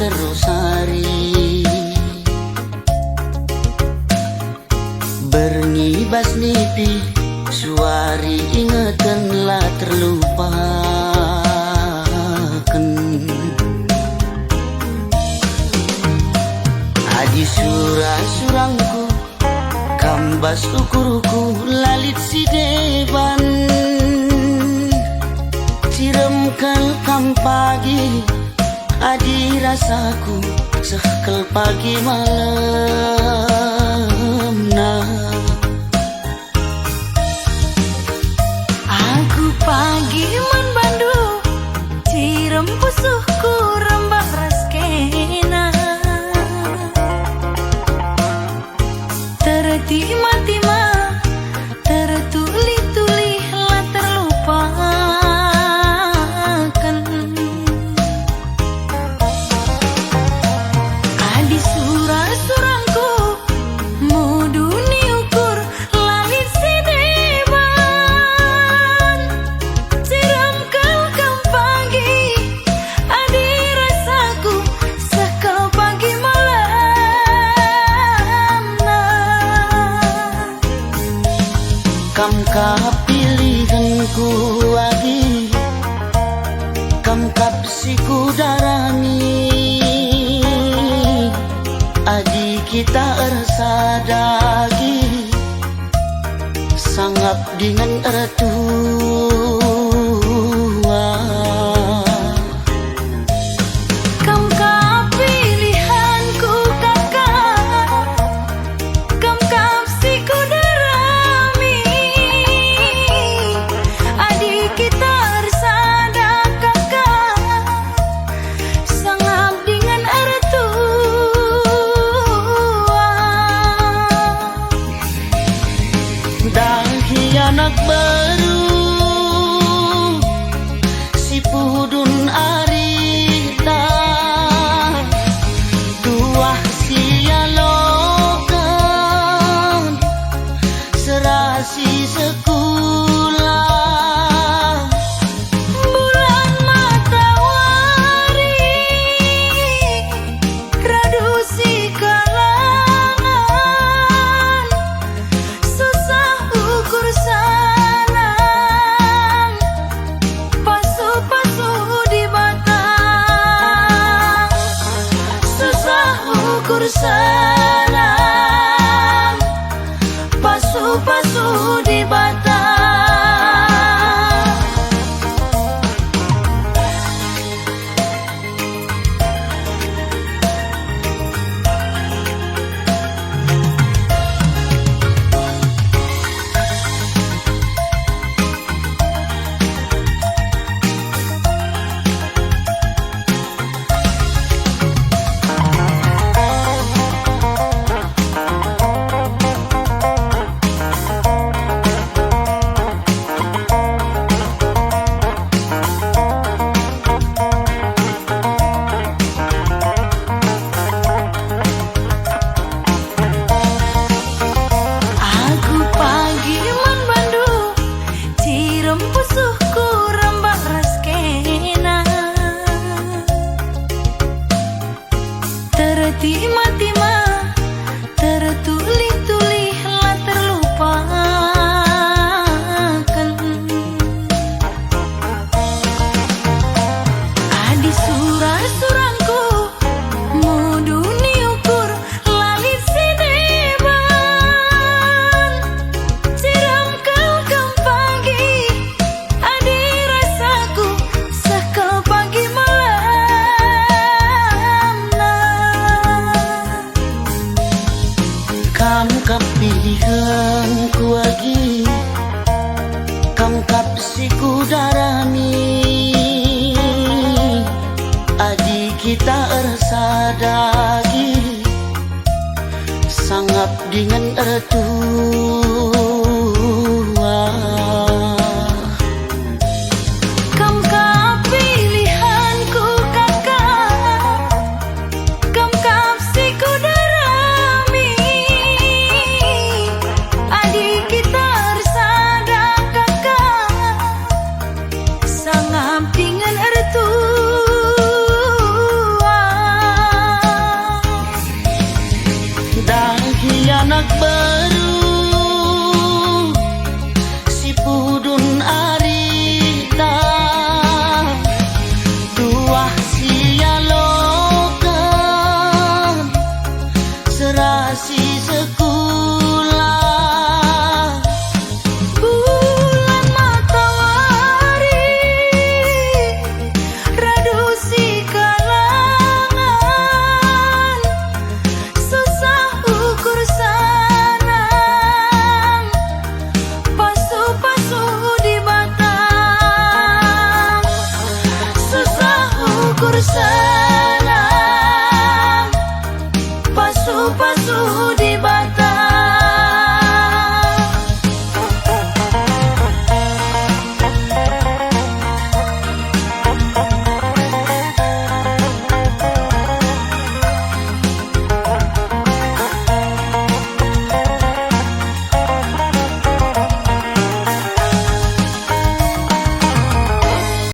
terus hari bernibas nipi suari ingetanlah terlupakan. Adi surang-surangku kambas ukurku lalit si deban ciremkan kam pagi adi rasaku sekel pagi malam nah aku pagi man bandu cirem pusuhku rembak raskena tertima-tima tertuli-tuli lah terlupakan. Adi surang-surangku mudu ni ukur lalit si deban ciram kam pagi adi rasaku sekal pagi malam nah kam kap pilihanku adi kam kap siku darami adi kita ersadagi sangap dengan ertua kam kap pilihanku kakak kam kap siku darami adik kita bersada kakak sangap dengan ertua dahi anak baru si pudun arita tuah sialokan serasi sekolah bulan matahari radusi kalangan susah ukur salang pasu-pasu di batang susah ukur salang pasu-pasu di batang. Aku pagi man bandu cirem pusuhku rembak raskena tertima-tima tertuli-tuli lah terlupakan. Adi surang-surangku mudu ni ukur lalit si deban ciram kam pagi adi rasaku sekal pagi malam nah kamu kap pilihanku lagi kam kap siku darami adi kita ersadagi sangap dengan ertua